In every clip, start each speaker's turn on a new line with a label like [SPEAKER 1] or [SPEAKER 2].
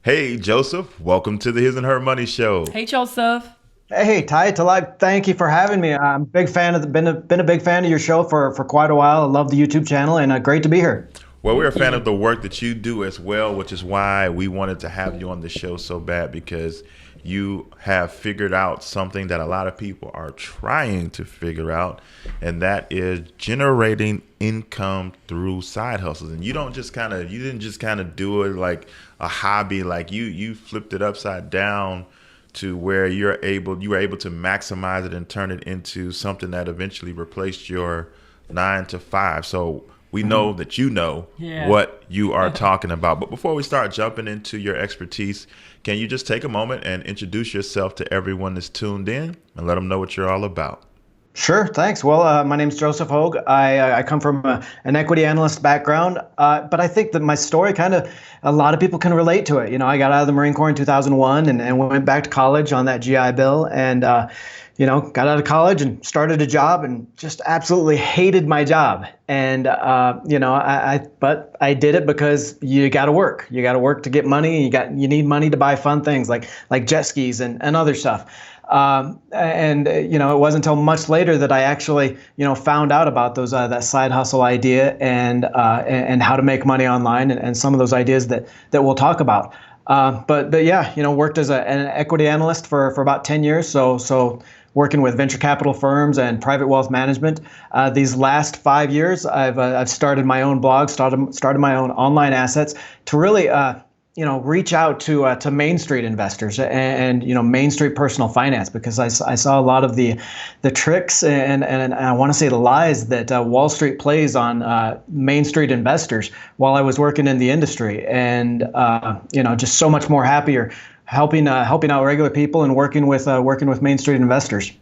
[SPEAKER 1] Hey, Joseph, welcome to the His and Her Money Show.
[SPEAKER 2] Hey, Joseph.
[SPEAKER 3] Hey, Ty, Talib, thank you for having me. I'm a big fan of been a big fan of your show for quite a while. I love the YouTube channel, and great to be here.
[SPEAKER 1] Well, we're a fan of the work that you do as well, which is why we wanted to have you on the show so bad, because you have figured out something that a lot of people are trying to figure out, and that is generating income through side hustles. And you didn't just kind of do it like a hobby, like you flipped it upside down to where you were able to maximize it and turn it into something that eventually replaced your 9 to 5. So we know that you know what you are talking about. But before we start jumping into your expertise, can you just take a moment and introduce yourself to everyone that's tuned in and let them know what you're all about?
[SPEAKER 3] Sure, thanks. Well, my name's Joseph Hogue. I come from an equity analyst background, but I think that my story a lot of people can relate to it. You know, I got out of the Marine Corps in 2001 and went back to college on that GI Bill, and got out of college and started a job and just absolutely hated my job. And but I did it because you got to work. You got to work to get money. You need money to buy fun things like jet skis and other stuff. It wasn't until much later that I actually, found out about those that side hustle idea and how to make money online and some of those ideas that we'll talk about. Worked as an equity analyst for about 10 years. So working with venture capital firms and private wealth management. These last 5 years, I've started my own blog, started my own online assets to really reach out to Main Street investors and Main Street personal finance, because I saw a lot of the tricks and I want to say the lies that Wall Street plays on Main Street investors while I was working in the industry, and just so much more happier helping out regular people and working with Main Street investors.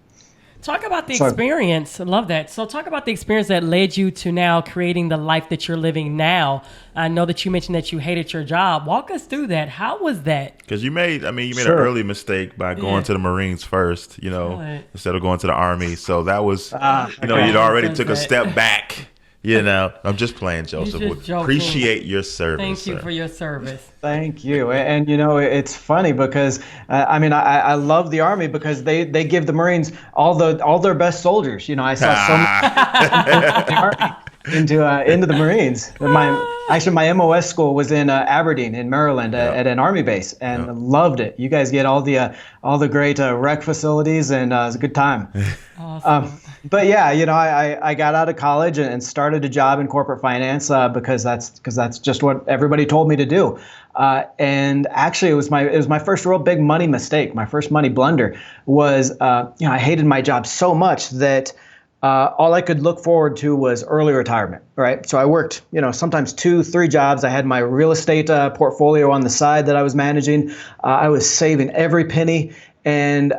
[SPEAKER 2] Talk about the experience. I love that. So talk about the experience that led you to now creating the life that you're living now. I know that you mentioned that you hated your job. Walk us through that. How was that?
[SPEAKER 1] Because you made an early mistake by going to the Marines first, instead of going to the Army. So that was, you'd already took a step back. I'm just playing, Joseph. Appreciate your service.
[SPEAKER 2] Thank you for your service.
[SPEAKER 3] Thank you. And it's funny because I love the Army because they give the Marines all their best soldiers. I saw so much into the Marines. My MOS school was in Aberdeen in Maryland at an Army base, and loved it. You guys get all the great rec facilities, and it was a good time.
[SPEAKER 2] Awesome.
[SPEAKER 3] I got out of college and started a job in corporate finance because that's just what everybody told me to do. And actually, it was my first real big money mistake. My first money blunder was I hated my job so much that all I could look forward to was early retirement. Right, so I worked sometimes 2-3 jobs. I had my real estate portfolio on the side that I was managing. I was saving every penny. And,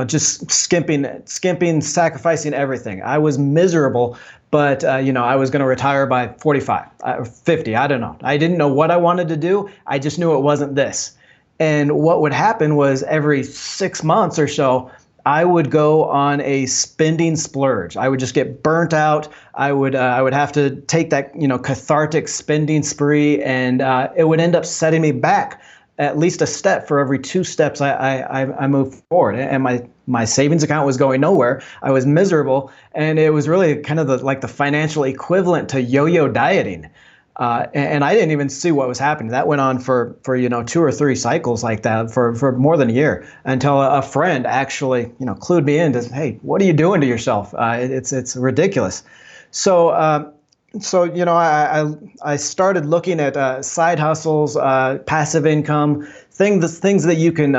[SPEAKER 3] just skimping, sacrificing everything. I was miserable, but, I was going to retire by 45 or 50. I don't know. I didn't know what I wanted to do. I just knew it wasn't this. And what would happen was every 6 months or so, I would go on a spending splurge. I would just get burnt out. I would have to take that, cathartic spending spree, and it would end up setting me back at least a step for every 2 steps I moved forward. And my savings account was going nowhere. I was miserable. And it was really kind of the financial equivalent to yo-yo dieting. And I didn't even see what was happening. That went on for 2 or 3 cycles like that for more than a year, until a friend actually, clued me in to, hey, what are you doing to yourself? It's ridiculous. So I started looking at side hustles, passive income, things that you can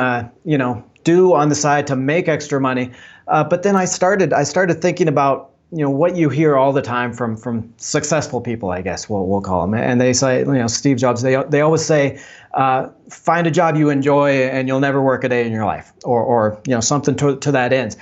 [SPEAKER 3] do on the side to make extra money. But then I started thinking about what you hear all the time from successful people, I guess we'll call them, and they say, Steve Jobs, they always say, find a job you enjoy and you'll never work a day in your life, or something to that end.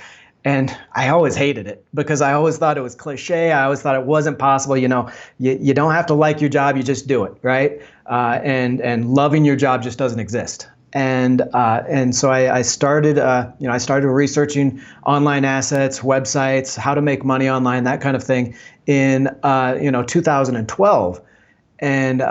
[SPEAKER 3] And I always hated it because I always thought it was cliche. I always thought it wasn't possible. You don't have to like your job, you just do it, right? And loving your job just doesn't exist. And so I started I started researching online assets, websites, how to make money online, that kind of thing in 2012, and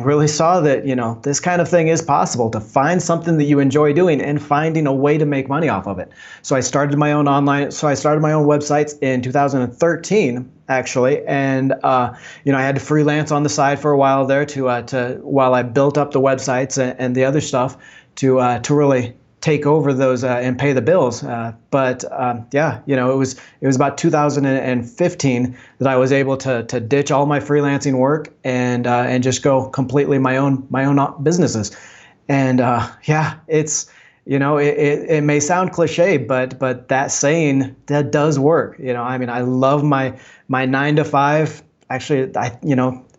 [SPEAKER 3] really saw that this kind of thing is possible, to find something that you enjoy doing and finding a way to make money off of it. So I started my own websites in 2013 actually, and I had to freelance on the side for a while there to while I built up the websites and the other stuff to really take over those and pay the bills. But it was about 2015 that I was able to ditch all my freelancing work and just go completely my own businesses. And it's it may sound cliche, but that saying, that does work. I love my 9 to 5. Actually,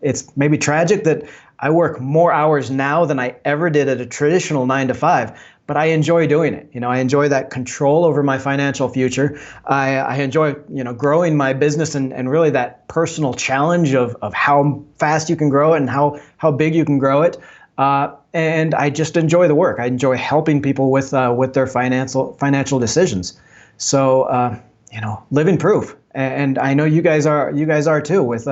[SPEAKER 3] it's maybe tragic that I work more hours now than I ever did at a traditional 9 to 5. But I enjoy doing it. I enjoy that control over my financial future. I enjoy, growing my business and really that personal challenge of how fast you can grow it and how big you can grow it. And I just enjoy the work. I enjoy helping people with their financial decisions. So, living proof. And I know you guys are too with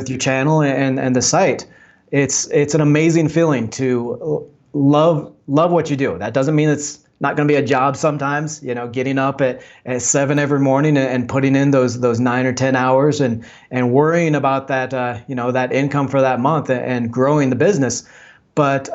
[SPEAKER 3] your channel and the site. It's an amazing feeling to love what you do. That doesn't mean it's not going to be a job sometimes, getting up at 7 every morning and putting in those 9 or 10 hours and worrying about that, that income for that month and growing the business. But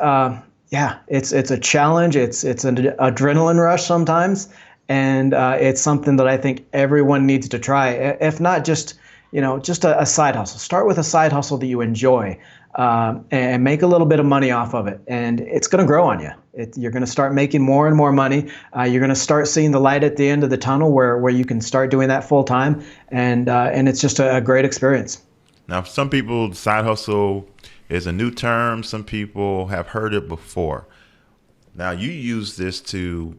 [SPEAKER 3] it's a challenge. It's an adrenaline rush sometimes. And it's something that I think everyone needs to try, if not just a side hustle. Start with a side hustle that you enjoy. And make a little bit of money off of it, and it's going to grow on you. You're going to start making more and more money. You're going to start seeing the light at the end of the tunnel, where you can start doing that full time, and it's just a great experience.
[SPEAKER 1] Now, for some people, side hustle is a new term. Some people have heard it before. Now, you use this to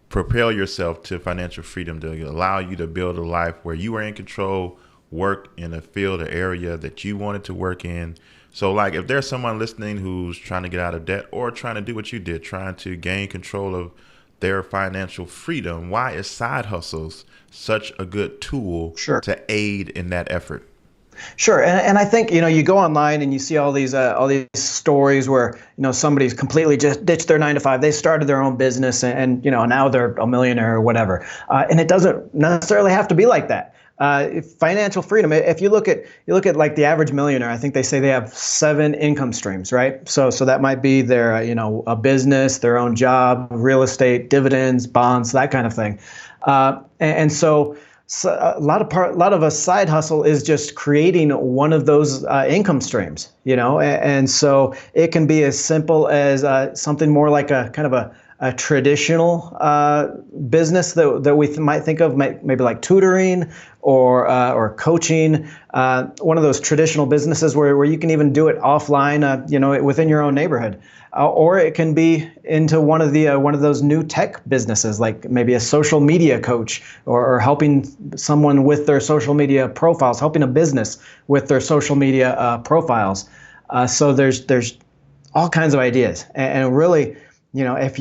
[SPEAKER 1] propel yourself to financial freedom, to allow you to build a life where you are in control, work in a field or area that you wanted to work in. So like if there's someone listening who's trying to get out of debt or trying to do what you did, trying to gain control of their financial freedom, why is side hustles such a good tool to aid in that effort?
[SPEAKER 3] Sure. And I think, you go online and you see all these stories where, somebody's completely just ditched their 9 to 5. They started their own business and now they're a millionaire or whatever. And it doesn't necessarily have to be like that. Financial freedom. If you look at like the average millionaire, I think they say they have 7 income streams, right? So that might be their, a business, their own job, real estate, dividends, bonds, that kind of thing. So a lot of a side hustle is just creating one of those income streams, and so it can be as simple as something more like a kind of a traditional business that we might think of, maybe like tutoring or coaching, one of those traditional businesses where you can even do it offline, within your own neighborhood. Or it can be into one of those new tech businesses, like maybe a social media coach, or helping someone with their social media profiles, helping a business with their social media profiles. So there's all kinds of ideas, and really, if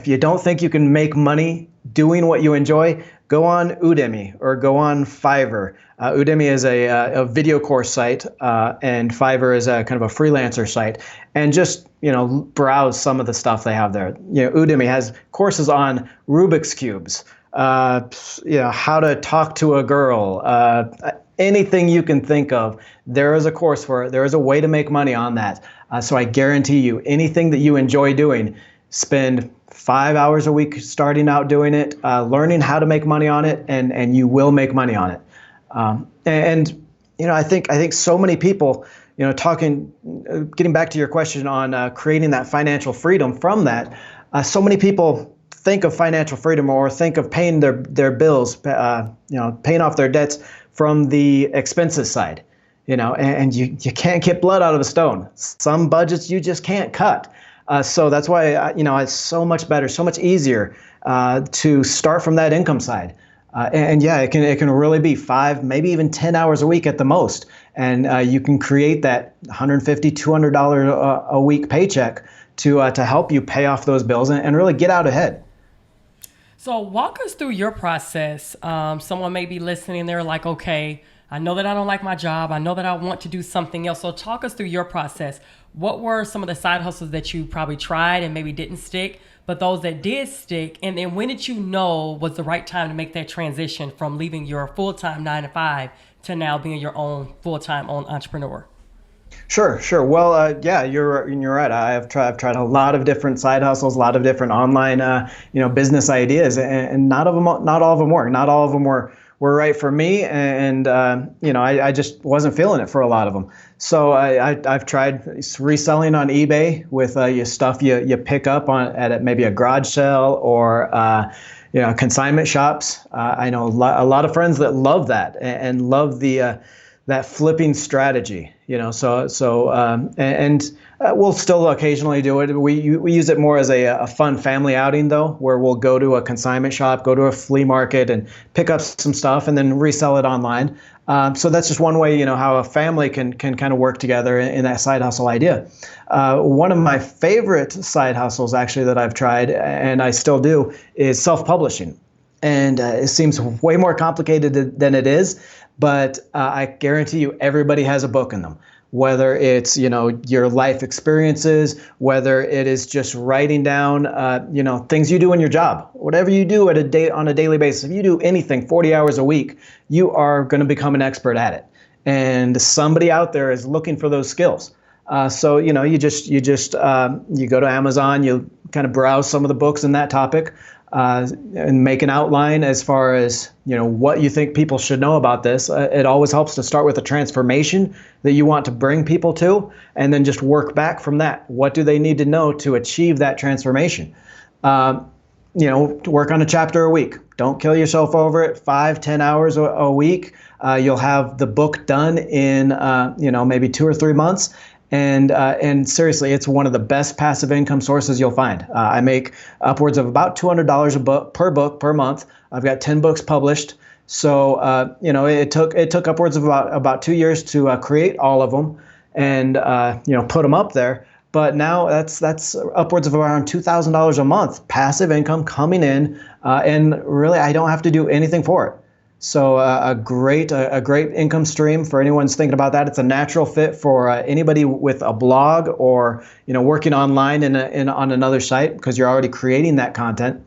[SPEAKER 3] you don't think you can make money doing what you enjoy, go on Udemy or go on Fiverr. Udemy is a video course site, and Fiverr is a kind of a freelancer site. And just browse some of the stuff they have there. Udemy has courses on Rubik's cubes, how to talk to a girl, anything you can think of. There is a course for it. There is a way to make money on that. So I guarantee you, anything that you enjoy doing, spend 5 hours a week starting out doing it, learning how to make money on it, and you will make money on it. I think so many people, getting back to your question on creating that financial freedom from that, so many people think of financial freedom or think of paying their bills, paying off their debts from the expenses side, and you can't get blood out of a stone. Some budgets you just can't cut. So that's why, it's so much better, so much easier to start from that income side. It can really be 5, maybe even 10 hours a week at the most. And you can create that $150, $200 a week paycheck to help you pay off those bills and really get out ahead.
[SPEAKER 2] So walk us through your process. Someone may be listening. They're like, okay, I know that I don't like my job. I know that I want to do something else. So talk us through your process. What were some of the side hustles that you probably tried and maybe didn't stick, but those that did stick? And then when did you know was the right time to make that transition from leaving your full-time 9 to 5 to now being your own full-time own entrepreneur?
[SPEAKER 3] Sure. Well, yeah, you're right. I've tried a lot of different side hustles, a lot of different online, business ideas, and not all of them work. Not all of them were right for me, and I just wasn't feeling it for a lot of them. So I've tried reselling on eBay with stuff you pick up at maybe a garage sale or consignment shops. I know a lot of friends that love that and love the that flipping strategy, we'll still occasionally do it. We use it more as a fun family outing, though, where we'll go to a consignment shop, go to a flea market, and pick up some stuff and then resell it online. So that's just one way, how a family can kind of work together in that side hustle idea. One of my favorite side hustles, actually, that I've tried and I still do is self-publishing. And it seems way more complicated than it is, but I guarantee you everybody has a book in them. Whether it's your life experiences, whether it is just writing down things you do in your job, whatever you do on a daily basis. If you do anything 40 hours a week, you are going to become an expert at it. And somebody out there is looking for those skills. So you go to Amazon, you kind of browse some of the books in that topic. And make an outline as far as what you think people should know about this. It always helps to start with a transformation that you want to bring people to, and then just work back from that. What do they need to know to achieve that transformation? Work on a chapter a week. Don't kill yourself over it. 5-10 hours a week. You'll have the book done in maybe 2 or 3 months. And seriously, it's one of the best passive income sources you'll find. I make upwards of about $200 per book per month. I've got 10 books published. So, it took upwards of about 2 years to create all of them and, put them up there. But now that's upwards of around $2,000 a month passive income coming in. And really, I don't have to do anything for it. So a great income stream for anyone's thinking about that. It's a natural fit for anybody with a blog or working online on another site because you're already creating that content.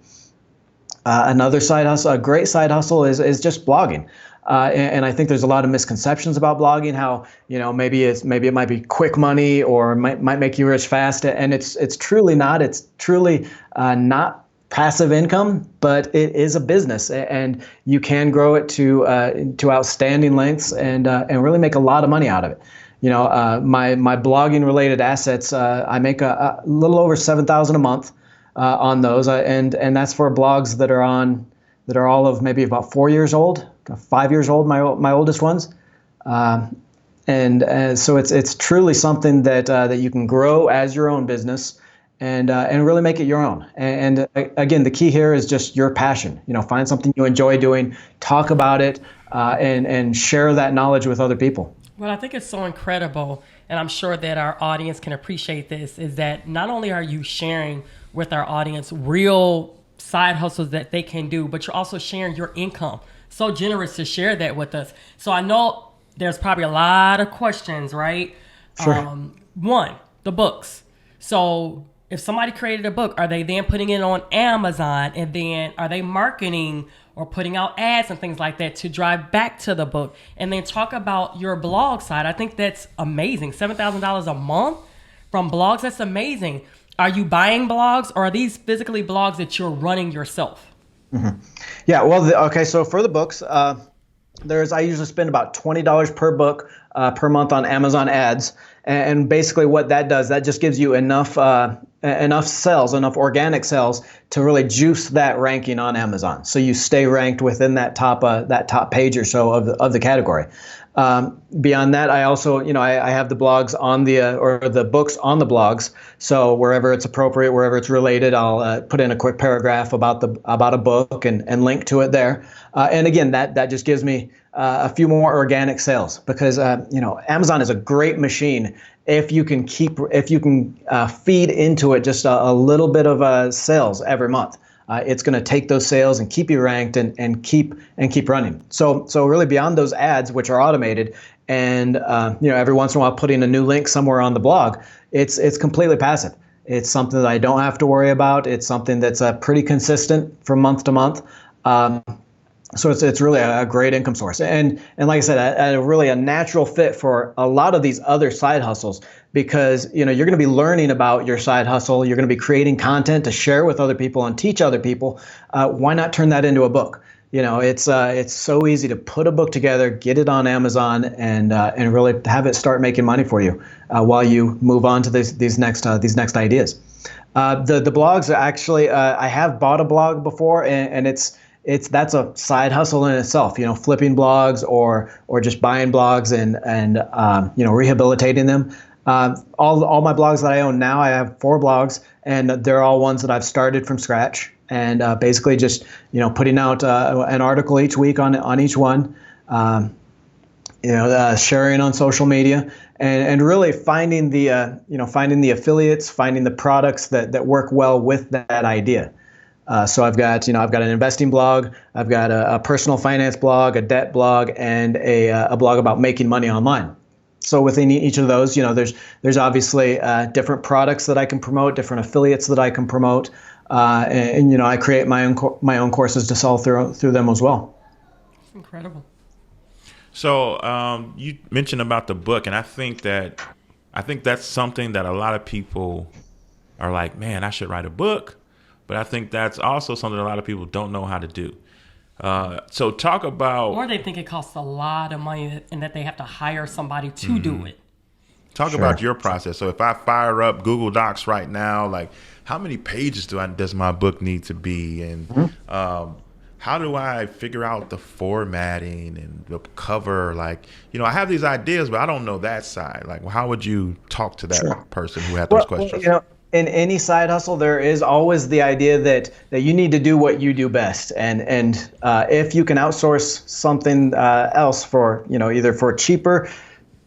[SPEAKER 3] Another side hustle, a great side hustle is just blogging. And I think there's a lot of misconceptions about blogging. How maybe it might be quick money or might make you rich fast, and it's truly not. It's truly not passive income, but it is a business, and you can grow it to outstanding lengths and really make a lot of money out of it. My blogging related assets, I make a little over $7,000 a month on those, and that's for blogs that are all of maybe about 4 years old, 5 years old, my oldest ones. And so it's truly something that you can grow as your own business. And really make it your own. And again, the key here is just your passion. Find something you enjoy doing, talk about it, and share that knowledge with other people.
[SPEAKER 2] Well, I think it's so incredible, and I'm sure that our audience can appreciate this, is that not only are you sharing with our audience real side hustles that they can do, but you're also sharing your income. So generous to share that with us. So I know there's probably a lot of questions, right?
[SPEAKER 3] Sure.
[SPEAKER 2] One, the books. So if somebody created a book, are they then putting it on Amazon, and then are they marketing or putting out ads and things like that to drive back to the book? And then talk about your blog side. I think that's amazing. $7,000 a month from blogs, that's amazing. Are you buying blogs, or are these physically blogs that you're running yourself?
[SPEAKER 3] Mm-hmm. Yeah, well, okay, so for the books, I usually spend about $20 per book per month on Amazon ads. And basically what that does, that just gives you enough sales, enough organic sales to really juice that ranking on Amazon. So you stay ranked within that top page or so of the category. Beyond that, I also, I have the blogs on or the books on the blogs. So wherever it's appropriate, wherever it's related, I'll put in a quick paragraph about a book and link to it there. And again, that just gives me a few more organic sales, because Amazon is a great machine if you can feed into it just a little bit of sales every month. It's going to take those sales and keep you ranked and keep running. So really beyond those ads, which are automated, and every once in a while putting a new link somewhere on the blog, it's completely passive. It's something that I don't have to worry about. It's something that's pretty consistent from month to month. So it's really a great income source. And like I said, really a natural fit for a lot of these other side hustles, because you're going to be learning about your side hustle. You're going to be creating content to share with other people and teach other people. Why not turn that into a book? It's so easy to put a book together, get it on Amazon, and really have it start making money for you while you move on to these next ideas. The blogs, actually, I have bought a blog before, and that's a side hustle in itself. Flipping blogs or just buying blogs and rehabilitating them. All my blogs that I own now, I have 4 blogs, and they're all ones that I've started from scratch. And basically just putting out an article each week on each one, sharing on social media, and really finding the affiliates, finding the products that work well with that idea. So I've got an investing blog, I've got a personal finance blog, a debt blog, and a blog about making money online. So within each of those, there's obviously different products that I can promote, different affiliates that I can promote. And I create my own courses to sell through them as well.
[SPEAKER 2] That's incredible.
[SPEAKER 1] So you mentioned about the book, and I think that's something that a lot of people are like, man, I should write a book. But I think that's also something a lot of people don't know how to do. So talk about,
[SPEAKER 2] or they think it costs a lot of money and that they have to hire somebody to do it.
[SPEAKER 1] Talk about your process. So if I fire up Google Docs right now, like, how many pages does my book need to be? And how do I figure out the formatting and the cover? Like, I have these ideas, but I don't know that side. Like, how would you talk to that person who had those questions?
[SPEAKER 3] In any side hustle, there is always the idea that you need to do what you do best. And if you can outsource something else for, either for cheaper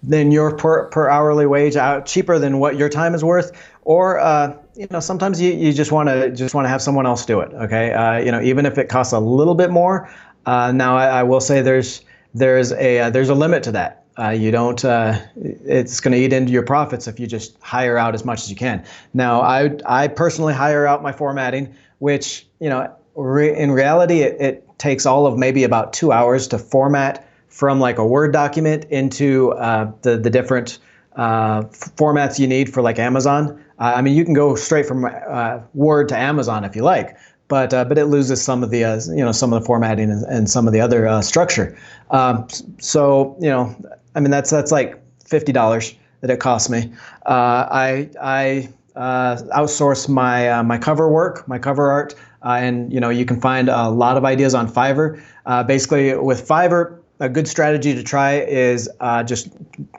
[SPEAKER 3] than your per hourly wage, cheaper than what your time is worth, or sometimes you just want to have someone else do it. Okay, even if it costs a little bit more. Now I will say there's a limit to that. You don't. It's going to eat into your profits if you just hire out as much as you can. Now I personally hire out my formatting, which in reality it takes all of maybe about 2 hours to format from like a Word document into the different formats you need for like Amazon. I mean, you can go straight from Word to Amazon if you like, but it loses some of the some of the formatting and some of the other structure. So I mean that's like $50 that it costs me. I outsource my cover work, my cover art, and you can find a lot of ideas on Fiverr. Basically, with Fiverr, a good strategy to try is just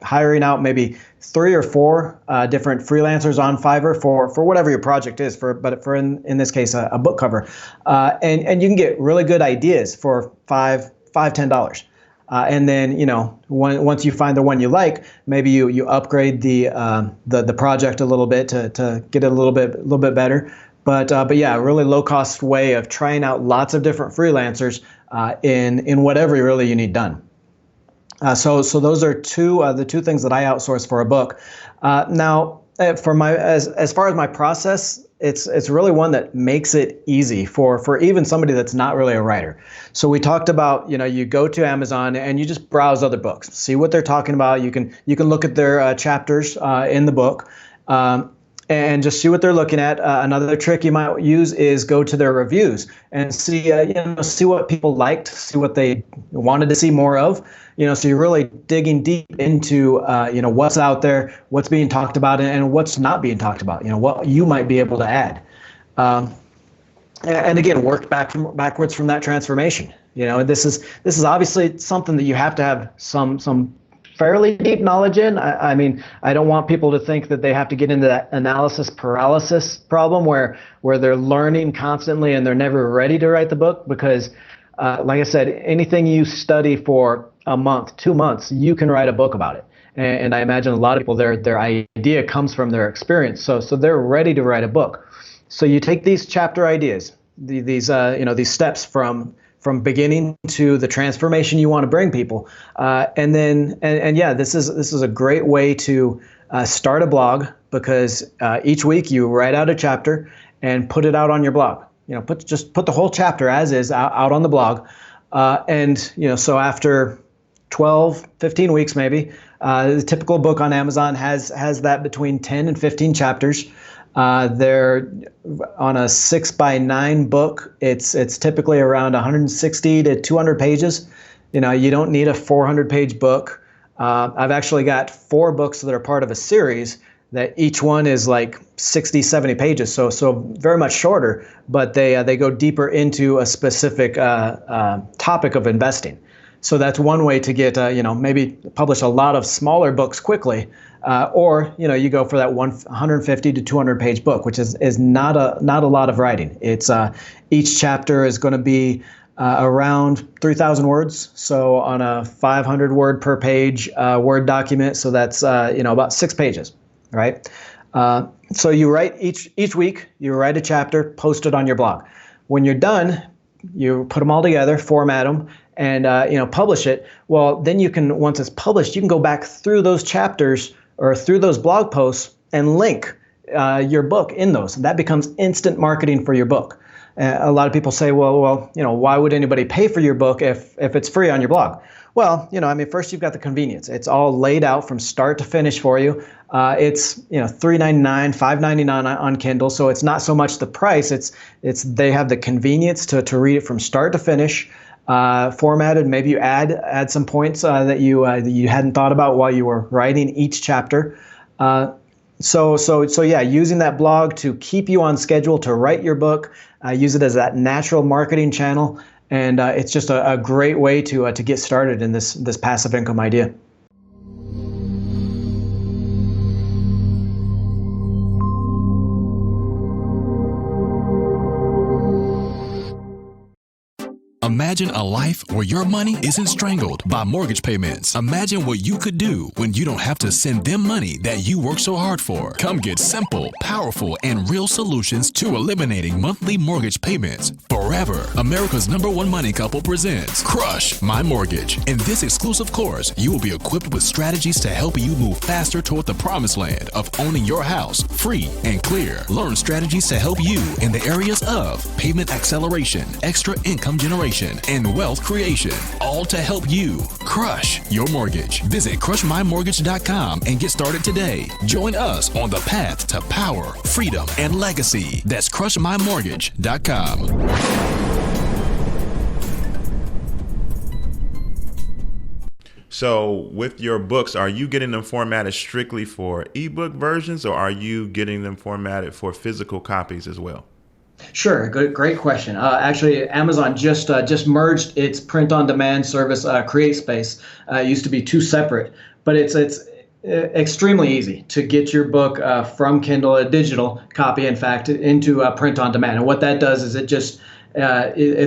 [SPEAKER 3] hiring out maybe 3 or 4 different freelancers on Fiverr for whatever your project is. But for in this case, a book cover, and you can get really good ideas for $5-10. And then once you find the one you like, maybe you upgrade the project a little bit to get it a little bit better. But yeah, a really low cost way of trying out lots of different freelancers in whatever really you need done. So those are the two things that I outsource for a book. Now, for as far as my process, it's really one that makes it easy for even somebody that's not really a writer. So we talked about, you go to Amazon and you just browse other books, see what they're talking about. You can look at their chapters in the book. And just see what they're looking at. Another trick you might use is go to their reviews and see what people liked, see what they wanted to see more of. So you're really digging deep into what's out there, what's being talked about, and what's not being talked about. What you might be able to add, and again, work backwards from that transformation. This is obviously something that you have to have some fairly deep knowledge in. I mean, I don't want people to think that they have to get into that analysis paralysis problem where they're learning constantly and they're never ready to write the book, because like I said, anything you study for a month, 2 months, you can write a book about it. And I imagine a lot of people, their idea comes from their experience. So they're ready to write a book. So you take these chapter ideas, these steps from beginning to the transformation you want to bring people, and yeah, this is a great way to start a blog, because each week you write out a chapter and put it out on your blog. Put the whole chapter as is out on the blog, and so after 12, 15 weeks maybe, the typical book on Amazon has that between 10 and 15 chapters. They're on a 6x9 book. It's typically around 160 to 200 pages. You don't need a 400-page book. I've actually got 4 books that are part of a series that each one is like 60, 70 pages. So very much shorter, but they go deeper into a specific topic of investing. So that's one way to get, maybe publish a lot of smaller books quickly, or you go for that 150 to 200 page book, which is not a lot of writing. It's each chapter is going to be around 3,000 words. So on a 500 word per page Word document, so that's about 6 pages, right? So you write each week, you write a chapter, post it on your blog. When you're done, you put them all together, format them, and publish it. Well, then you can, once it's published, you can go back through those chapters or through those blog posts and link your book in those. And that becomes instant marketing for your book. A lot of people say, well, why would anybody pay for your book if it's free on your blog? Well, first you've got the convenience. It's all laid out from start to finish for you. It's $3.99, $5.99 on Kindle, so it's not so much the price. It's they have the convenience to read it from start to finish, formatted. Maybe you add some points that you hadn't thought about while you were writing each chapter. So yeah, using that blog to keep you on schedule to write your book, use it as that natural marketing channel, and it's just a great way to get started in this passive income idea.
[SPEAKER 4] Imagine a life where your money isn't strangled by mortgage payments. Imagine what you could do when you don't have to send them money that you work so hard for. Come get simple, powerful, and real solutions to eliminating monthly mortgage payments forever. America's #1 money couple presents Crush My Mortgage. In this exclusive course, you will be equipped with strategies to help you move faster toward the promised land of owning your house free and clear. Learn strategies to help you in the areas of payment acceleration, extra income generation, and wealth creation, all to help you crush your mortgage. Visit crushmymortgage.com and get started today. Join us on the path to power, freedom, and legacy. That's crushmymortgage.com.
[SPEAKER 1] So with your books, are you getting them formatted strictly for ebook versions, or are you getting them formatted for physical copies as well?
[SPEAKER 3] Sure, great question. Actually, Amazon just merged its print-on-demand service, CreateSpace. It used to be 2 separate, but it's extremely easy to get your book from Kindle, a digital copy, in fact, into print-on-demand. And what that does is it's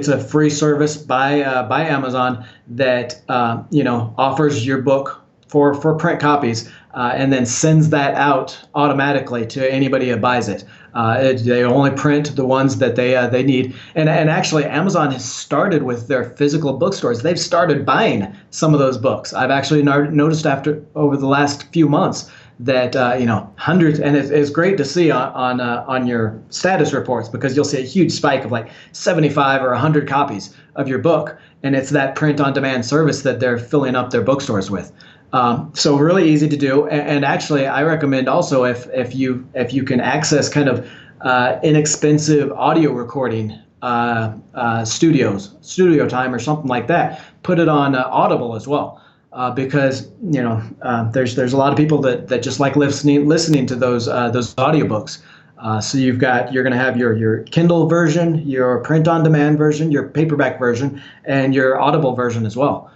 [SPEAKER 3] a free service by Amazon that offers your book for print copies, and then sends that out automatically to anybody who buys it. They only print the ones that they need. And actually, Amazon has started with their physical bookstores. They've started buying some of those books. I've actually noticed over the last few months that hundreds, and it's great to see on your status reports, because you'll see a huge spike of like 75 or 100 copies of your book, and it's that print-on-demand service that they're filling up their bookstores with. So really easy to do, and actually I recommend also if you can access kind of inexpensive audio recording studio time or something like that, put it on Audible as well, because there's a lot of people that just like listening to those audiobooks. So you're going to have your Kindle version, your print-on-demand version, your paperback version, and your Audible version as well.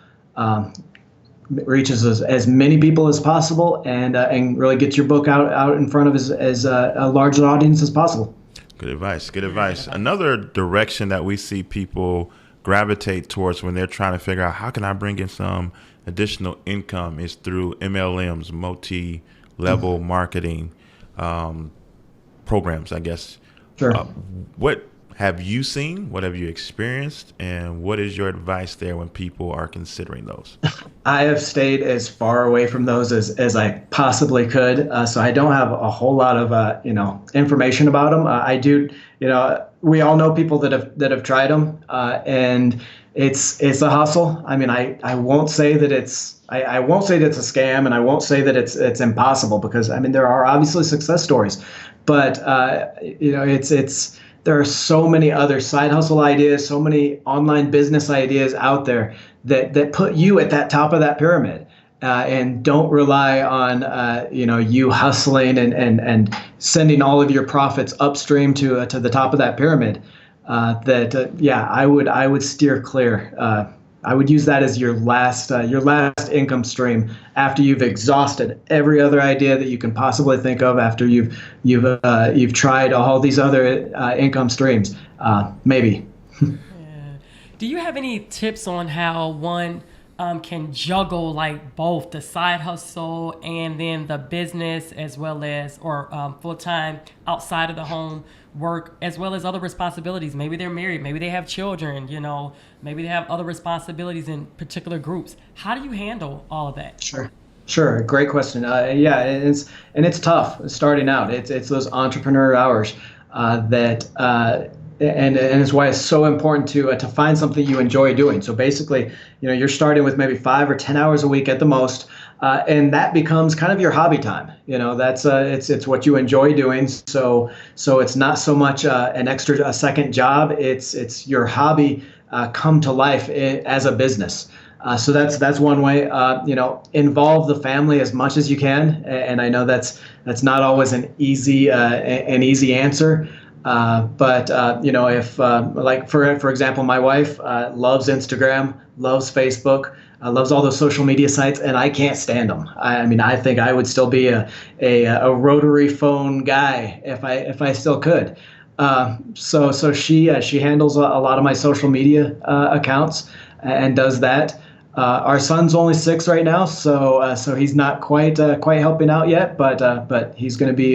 [SPEAKER 3] Reaches as many people as possible, and really gets your book out in front of as a large an audience as possible.
[SPEAKER 1] Good advice. Good advice. Another direction that we see people gravitate towards when they're trying to figure out how can I bring in some additional income is through MLMs, multi-level marketing programs, I guess.
[SPEAKER 3] Sure.
[SPEAKER 1] What have you seen? What have you experienced? And what is your advice there when people are considering those?
[SPEAKER 3] I have stayed as far away from those as I possibly could. So I don't have a whole lot of information about them. I do, we all know people that have tried them, and it's a hustle. I mean, I won't say that I won't say that it's a scam, and I won't say that it's impossible, because I mean there are obviously success stories, but there are so many other side hustle ideas, so many online business ideas out there that put you at that top of that pyramid, and don't rely on you hustling and sending all of your profits upstream to the top of that pyramid. I would steer clear. I would use that as your last income stream after you've exhausted every other idea that you can possibly think of, after you've tried all these other income streams. Maybe.
[SPEAKER 2] Yeah. Do you have any tips on how one can juggle like both the side hustle and then the business, as well as full-time outside of the home work, as well as other responsibilities? Maybe they're married, maybe they have children, maybe they have other responsibilities in particular groups. How do you handle all of that?
[SPEAKER 3] Sure. Great question. It's tough starting out. It's those entrepreneur hours and it's why it's so important to find something you enjoy doing. So basically, you're starting with maybe 5 or 10 hours a week at the most, and that becomes kind of your hobby time. That's it's what you enjoy doing. So it's not so much a second job. It's your hobby come to life as a business. So that's one way. Involve the family as much as you can, and I know that's not always an easy answer. But if like for example, my wife loves Instagram, loves Facebook, loves all those social media sites, and I can't stand them. I mean, I think I would still be a rotary phone guy if I still could. So she handles a lot of my social media accounts and does that. Our son's only 6 right now, so he's not quite helping out yet, but he's going to be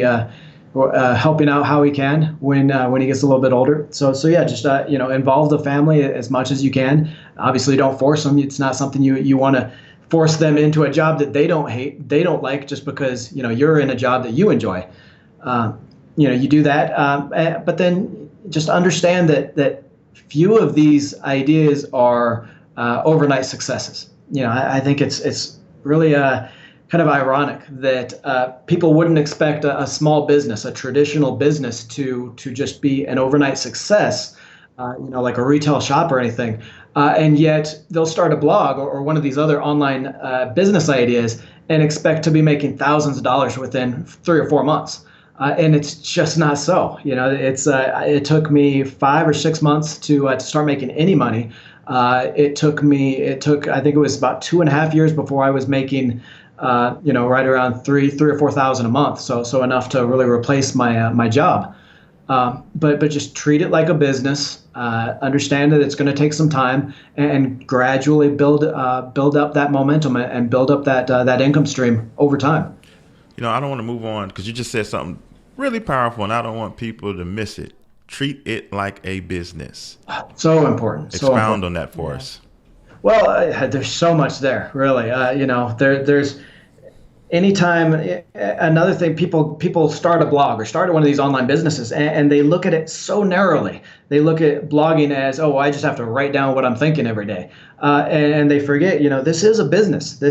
[SPEAKER 3] helping out how he can when he gets a little bit older. So yeah, just involve the family as much as you can. Obviously, don't force them. It's not something you want to force them into a job that they don't like just because you're in a job that you enjoy. You do that, but then just understand that few of these ideas are overnight successes. I think it's really kind of ironic that people wouldn't expect a small business, a traditional business, to just be an overnight success, like a retail shop or anything, and yet they'll start a blog or one of these other online business ideas and expect to be making thousands of dollars within 3 or 4 months. And it's just not so. It took me 5 or 6 months to start making any money. It took I think it was about 2.5 years before I was making right around three or 4,000 a month. So enough to really replace my job. But just treat it like a business. Understand that it's going to take some time, and gradually build up that momentum and build up that income stream over time.
[SPEAKER 1] I don't want to move on because you just said something really powerful, and I don't want people to miss it. Treat it like a business. So important. Expound on that for us.
[SPEAKER 3] Well, there's so much there, really. There's anytime. Another thing, people start a blog or start one of these online businesses, and they look at it so narrowly. They look at blogging as, I just have to write down what I'm thinking every day, and they forget, this is a business.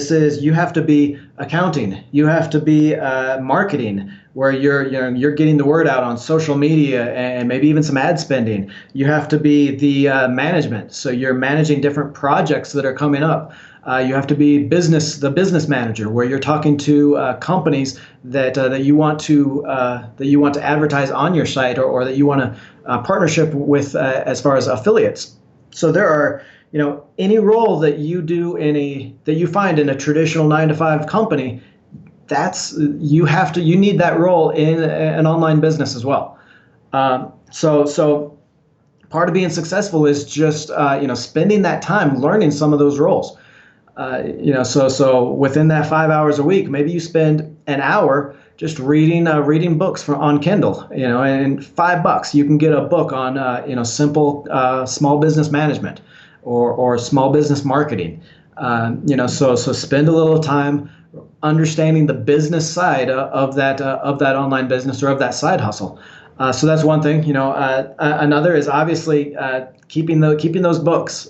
[SPEAKER 3] You have to be accounting, you have to be marketing, where you're getting the word out on social media and maybe even some ad spending. You have to be the management, so you're managing different projects that are coming up. You have to be the business manager, where you're talking to companies that you want to advertise on your site, or that you want to partnership with as far as affiliates. So there are any role that you do that you find in a traditional 9-to-5 company, you need that role in an online business as well. So part of being successful is just spending that time learning some of those roles. So within that 5 hours a week, maybe you spend an hour just reading books on Kindle, and $5 you can get a book on simple small business management or small business marketing. So spend a little time understanding the business side of that online business or of that side hustle. So that's one thing. Another is obviously keeping those books,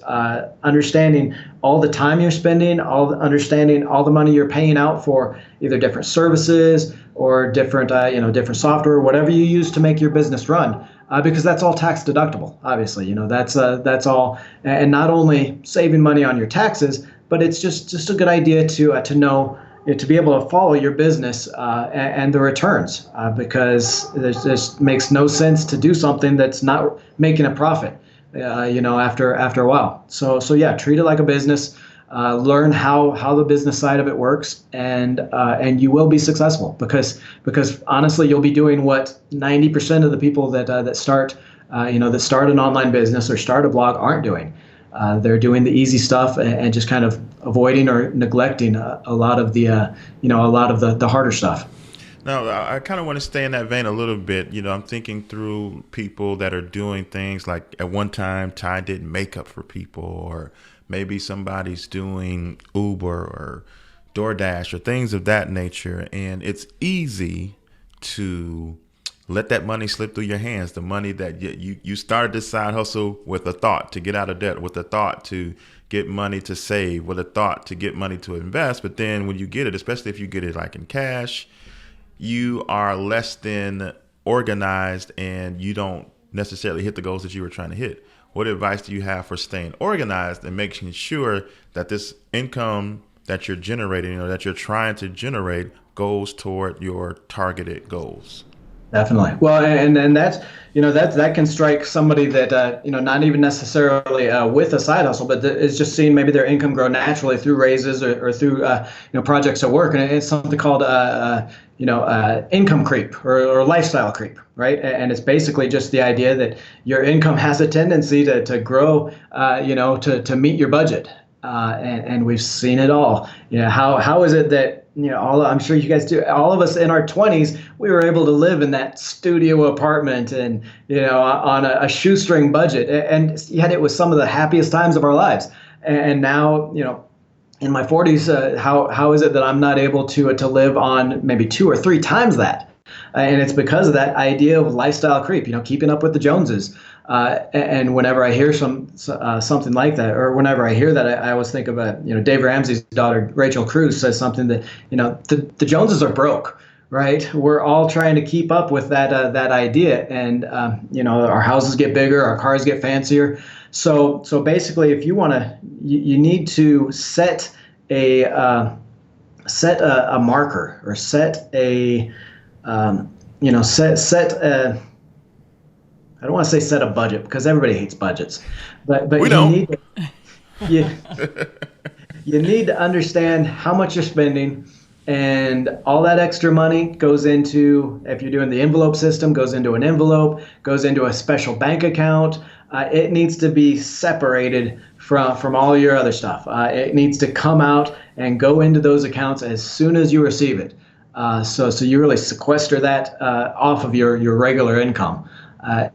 [SPEAKER 3] understanding all the time you're spending, understanding all the money you're paying out for either different services or different software, whatever you use to make your business run. Because that's all tax deductible. Obviously, that's all, and not only saving money on your taxes, but it's just a good idea to know, to be able to follow your business and the returns, because it just makes no sense to do something that's not making a profit, after a while. So yeah, treat it like a business. Learn how the business side of it works, and you will be successful, because honestly, you'll be doing what 90% of the people that start an online business or start a blog aren't doing. They're doing the easy stuff and just kind of avoiding or neglecting a lot of the harder stuff.
[SPEAKER 1] Now, I kind of want to stay in that vein a little bit. I'm thinking through people that are doing things like at one time Ty did makeup for people, or maybe somebody's doing Uber or DoorDash or things of that nature. And it's easy to let that money slip through your hands. The money that you started this side hustle with a thought to get out of debt, with a thought to get money to save, with a thought to get money to invest. But then when you get it, especially if you get it like in cash, you are less than organized and you don't necessarily hit the goals that you were trying to hit. What advice do you have for staying organized and making sure that this income that you're generating or that you're trying to generate goes toward your targeted goals?
[SPEAKER 3] Definitely. Well, and that's, that can strike somebody that, not even necessarily with a side hustle, but is just seeing maybe their income grow naturally through raises or through, projects at work. And it's something called, income creep or lifestyle creep, right? And it's basically just the idea that your income has a tendency to grow, to meet your budget. And we've seen it all. How is it that, I'm sure you guys do, all of us in our 20s, we were able to live in that studio apartment and, on a shoestring budget. And yet it was some of the happiest times of our lives. And now, in my 40s, how is it that I'm not able to live on maybe 2 or 3 times that? And it's because of that idea of lifestyle creep, keeping up with the Joneses. And whenever I hear something like that, or whenever I hear that, I always think of Dave Ramsey's daughter, Rachel Cruz, says something that, the Joneses are broke, right? We're all trying to keep up with that idea. And, our houses get bigger, our cars get fancier. So basically, if you want to, you need to set a marker, or set a, set a, I don't want to say set a budget, because everybody hates budgets, but
[SPEAKER 1] we
[SPEAKER 3] you
[SPEAKER 1] don't.
[SPEAKER 3] need you need to understand how much you're spending, and all that extra money goes into, if you're doing the envelope system, goes into an envelope, goes into a special bank account. It needs to be separated from all your other stuff. It needs to come out and go into those accounts as soon as you receive it. So you really sequester that off of your regular income.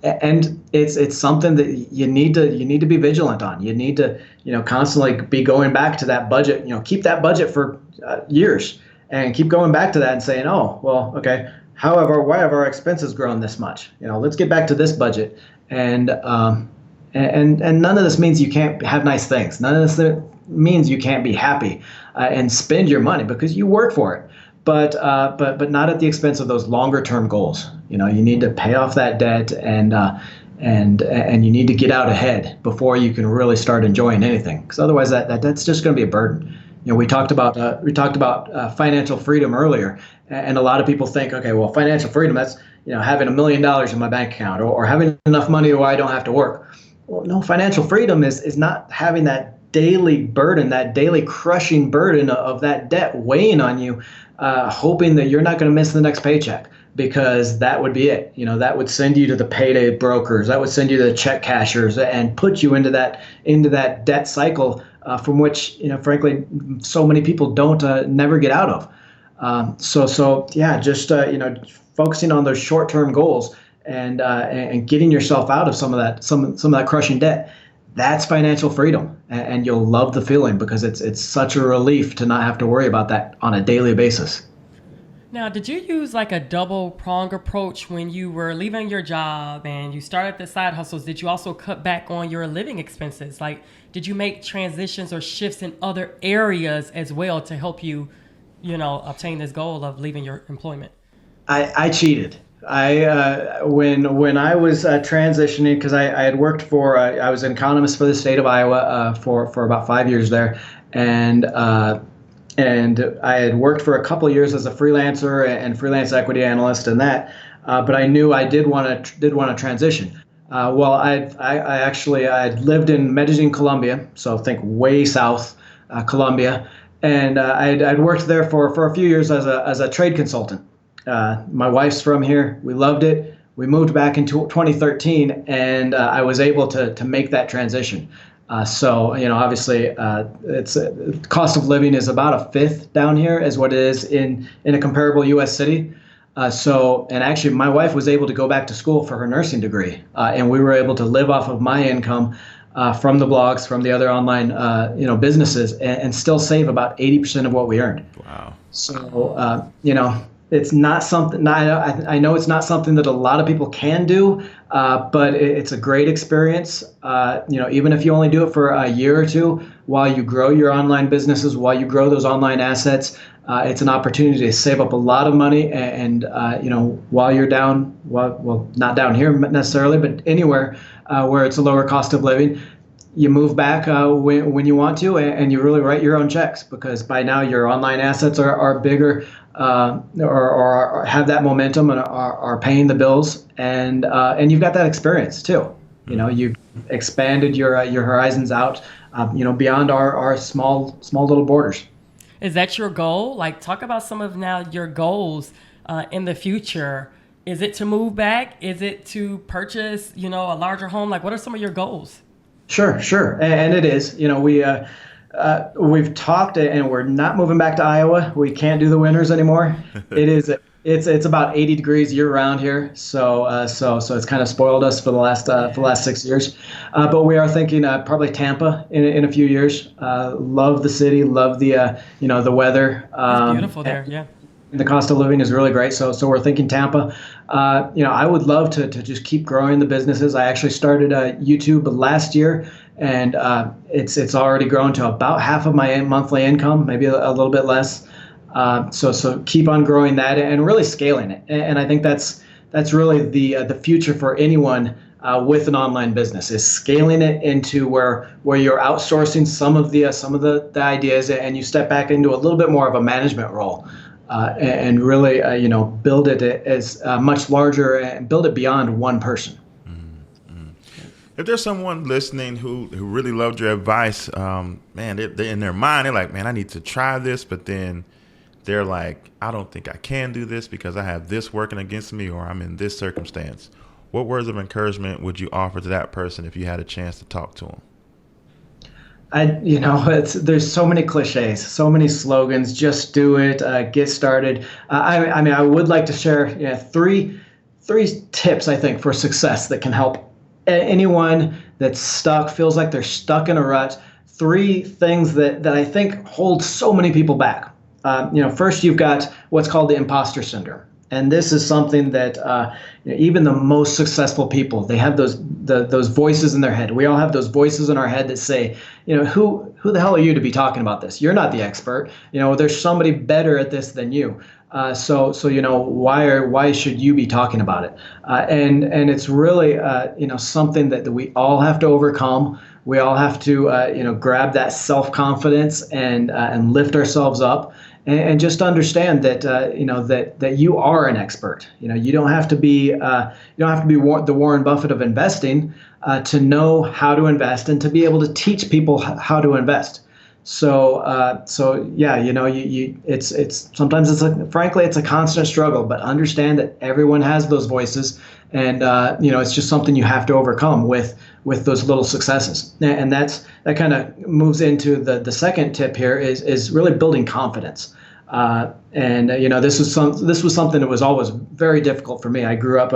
[SPEAKER 3] And it's something that you need to be vigilant on. You need to constantly be going back to that budget. Keep that budget for years, and keep going back to that and saying, oh well, okay, why have our expenses grown this much? Let's get back to this budget. And none of this means you can't have nice things. None of this means you can't be happy and spend your money, because you work for it. But not at the expense of those longer term goals. You need to pay off that debt, and you need to get out ahead before you can really start enjoying anything. Because otherwise, that's just going to be a burden. We talked about financial freedom earlier, and a lot of people think, okay, well, financial freedom, that's having $1 million in my bank account, or having enough money where I don't have to work. Well, no, financial freedom is not having that daily burden, that daily crushing burden of that debt weighing on you, hoping that you're not going to miss the next paycheck, because that would be it. That would send you to the payday brokers. That would send you to the check cashers and put you into that debt cycle from which, frankly, so many people don't never get out of. Just focusing on those short-term goals and getting yourself out of some of that crushing debt. That's financial freedom, and you'll love the feeling because it's such a relief to not have to worry about that on a daily basis.
[SPEAKER 2] Now, did you use like a double prong approach when you were leaving your job and you started the side hustles? Did you also cut back on your living expenses? Like, did you make transitions or shifts in other areas as well to help you, obtain this goal of leaving your employment?
[SPEAKER 3] I cheated. When I was transitioning, because I had worked I was an economist for the state of Iowa for about 5 years there, and I had worked for a couple of years as a freelancer and freelance equity analyst and that, but I knew I did want to transition. I'd lived in Medellin, Colombia, so think way south, Colombia, and I'd worked there for a few years as a trade consultant. My wife's from here. We loved it. We moved back in 2013, and I was able to make that transition. Obviously, it's cost of living is about a fifth down here as what it is in a comparable U.S. city. And actually, my wife was able to go back to school for her nursing degree, and we were able to live off of my income from the blogs, from the other online, businesses, and still save about 80% of what we earned.
[SPEAKER 1] Wow.
[SPEAKER 3] So, it's not something. I know it's not something that a lot of people can do, but it's a great experience. Even if you only do it for a year or two, while you grow your online businesses, while you grow those online assets, it's an opportunity to save up a lot of money. And while you're down, not down here necessarily, but anywhere where it's a lower cost of living, you move back when you want to, and you really write your own checks, because by now your online assets are bigger. Or have that momentum and are paying the bills, and you've got that experience too. You expanded your horizons out, beyond our small little borders.
[SPEAKER 2] Is that your goal? Like, talk about some of now your goals in the future. Is it to move back? Is it to purchase, a larger home? Like, what are some of your goals?
[SPEAKER 3] Sure, and it is. We've talked, and we're not moving back to Iowa. We can't do the winters anymore. It's about 80 degrees year round here, so it's kind of spoiled us for the last 6 years. But we are thinking probably Tampa in a few years. Love the city, love the the weather.
[SPEAKER 2] It's beautiful there, yeah.
[SPEAKER 3] The cost of living is really great, so we're thinking Tampa. I would love to just keep growing the businesses. I actually started YouTube last year, and it's already grown to about half of my monthly income, maybe a little bit less. So keep on growing that and really scaling it. And I think that's really the future for anyone with an online business, is scaling it into where you're outsourcing some of the ideas, and you step back into a little bit more of a management role. And really, build it as much larger and build it beyond one person.
[SPEAKER 1] Mm-hmm. If there's someone listening who really loved your advice, they in their mind, they're like, man, I need to try this, but then they're like, I don't think I can do this because I have this working against me, or I'm in this circumstance. What words of encouragement would you offer to that person if you had a chance to talk to them?
[SPEAKER 3] There's so many cliches, so many slogans. Just do it. Get started. I would like to share three tips, I think, for success that can help anyone that's feels like they're stuck in a rut. Three things that I think hold so many people back. First, you've got what's called the imposter syndrome. And this is something that even the most successful people, they have those voices in their head. We all have those voices in our head that say, who the hell are you to be talking about this? You're not the expert. There's somebody better at this than you. So why should you be talking about it? And it's really something that we all have to overcome. We all have to grab that self-confidence and lift ourselves up. And just understand that that you are an expert. You don't have to be the Warren Buffett of investing to know how to invest and to be able to teach people how to invest. So it's sometimes frankly it's a constant struggle, but understand that everyone has those voices, and it's just something you have to overcome with with those little successes. And that kind of moves into the second tip here is really building confidence. This was something that was always very difficult for me. I grew up,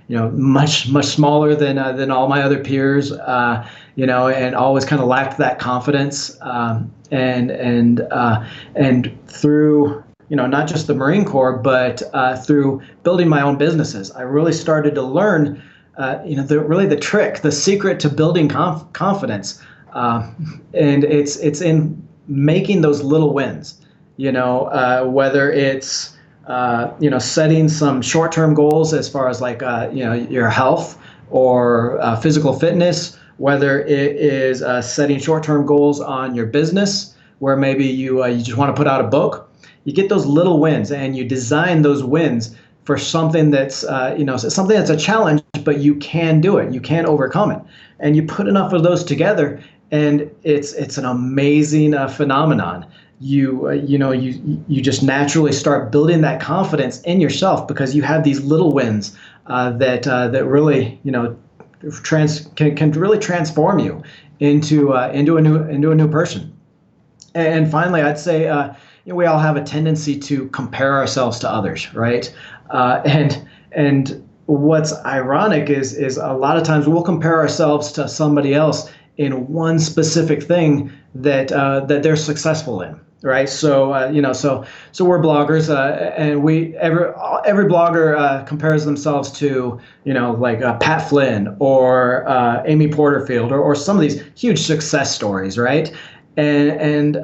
[SPEAKER 3] much smaller than all my other peers, and always kind of lacked that confidence. And through, not just the Marine Corps, but through building my own businesses, I really started to learn, the trick, the secret to building confidence, and it's in making those little wins. Whether it's, setting some short-term goals as far as like, your health or physical fitness, whether it is setting short-term goals on your business, where maybe you just want to put out a book. You get those little wins and you design those wins for something that's, something that's a challenge, but you can do it. You can overcome it. And you put enough of those together and it's an amazing phenomenon. You just naturally start building that confidence in yourself because you have these little wins that really can really transform you into a new person. And finally, I'd say we all have a tendency to compare ourselves to others, right? And what's ironic is a lot of times we'll compare ourselves to somebody else in one specific thing that they're successful in. Right. So, so we're bloggers and every blogger compares themselves to, like Pat Flynn or Amy Porterfield or some of these huge success stories. Right. And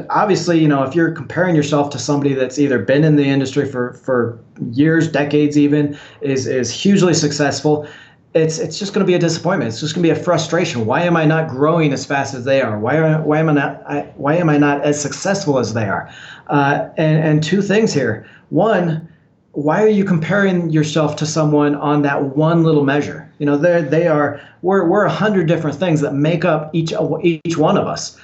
[SPEAKER 3] obviously, if you're comparing yourself to somebody that's either been in the industry for years, decades, even is hugely successful, it's just going to be a disappointment. It's just going to be a frustration. Why am I not growing as fast as they are? Why am I not as successful as they are? And two things here. One, why are you comparing yourself to someone on that one little measure? We're 100 different things that make up each one of us.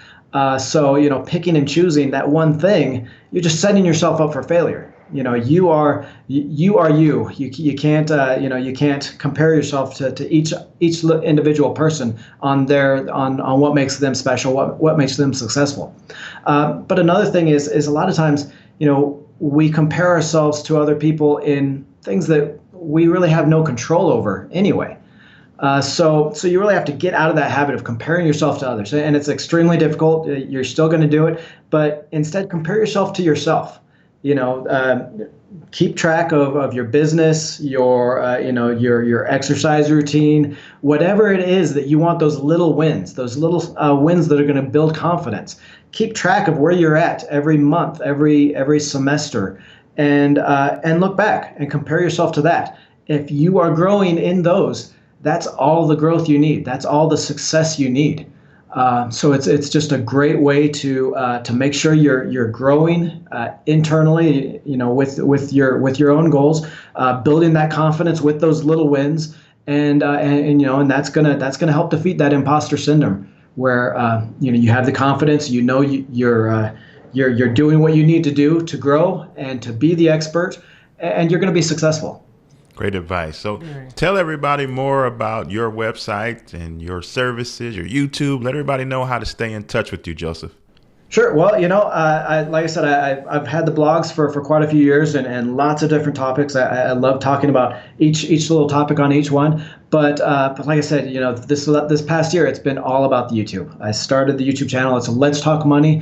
[SPEAKER 3] So picking and choosing that one thing, you're just setting yourself up for failure. You are you. You can't you can't compare yourself to each individual person on what makes them special, what makes them successful. But another thing is a lot of times we compare ourselves to other people in things that we really have no control over anyway. So you really have to get out of that habit of comparing yourself to others, and it's extremely difficult. You're still going to do it, but instead compare yourself to yourself. Keep track of your business, your exercise routine, whatever it is that you want, those little wins that are going to build confidence. Keep track of where you're at every month, every semester, and look back and compare yourself to that. If you are growing in those, that's all the growth you need. That's all the success you need. So it's just a great way to make sure you're growing internally, with your own goals, building that confidence with those little wins, and that's gonna help defeat that imposter syndrome, where you have the confidence, you're doing what you need to do to grow and to be the expert, and you're gonna be successful.
[SPEAKER 1] Great advice. So tell everybody more about your website and your services, your YouTube. Let everybody know how to stay in touch with you, Joseph.
[SPEAKER 3] Sure. Well, like I said, I've had the blogs for quite a few years and lots of different topics. I love talking about each little topic on each one. But like I said, this past year, it's been all about the YouTube. I started the YouTube channel. It's a Let's Talk Money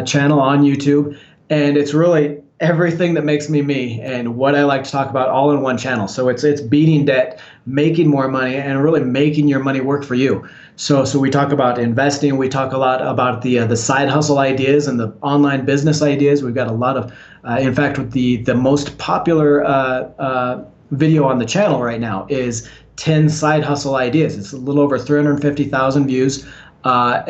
[SPEAKER 3] channel on YouTube. And it's really everything that makes me and what I like to talk about all in one channel. So it's beating debt, making more money, and really making your money work for you. So we talk about investing. We talk a lot about the side hustle ideas and the online business ideas. We've got a lot of, in fact, with the most popular video on the channel right now is 10 side hustle ideas. It's a little over 350,000 views. I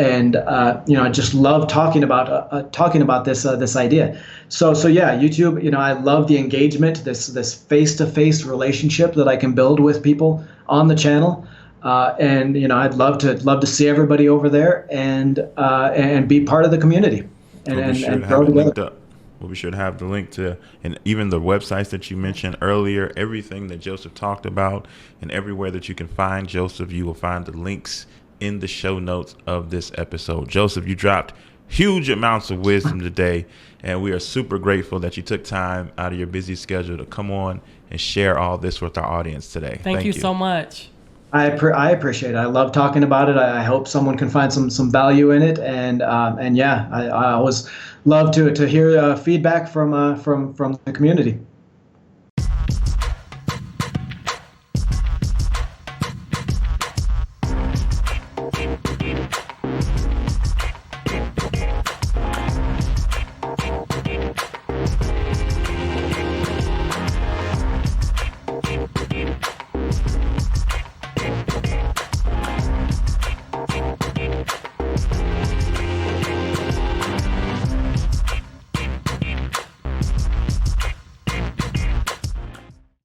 [SPEAKER 3] just love talking about this idea. So yeah, YouTube. I love the engagement, this face-to-face relationship that I can build with people on the channel, I'd love to see everybody over there and be part of the community and grow together.
[SPEAKER 1] We'll be sure to have the link to, and even the websites that you mentioned earlier, everything that Joseph talked about, and everywhere that you can find Joseph, you will find the links in the show notes of this episode. Joseph, you dropped huge amounts of wisdom today, and we are super grateful that you took time out of your busy schedule to come on and share all this with our audience today.
[SPEAKER 2] Thank you so much.
[SPEAKER 3] I appreciate it. I love talking about it. I hope someone can find some value in it, and yeah, I always love to hear feedback from the community.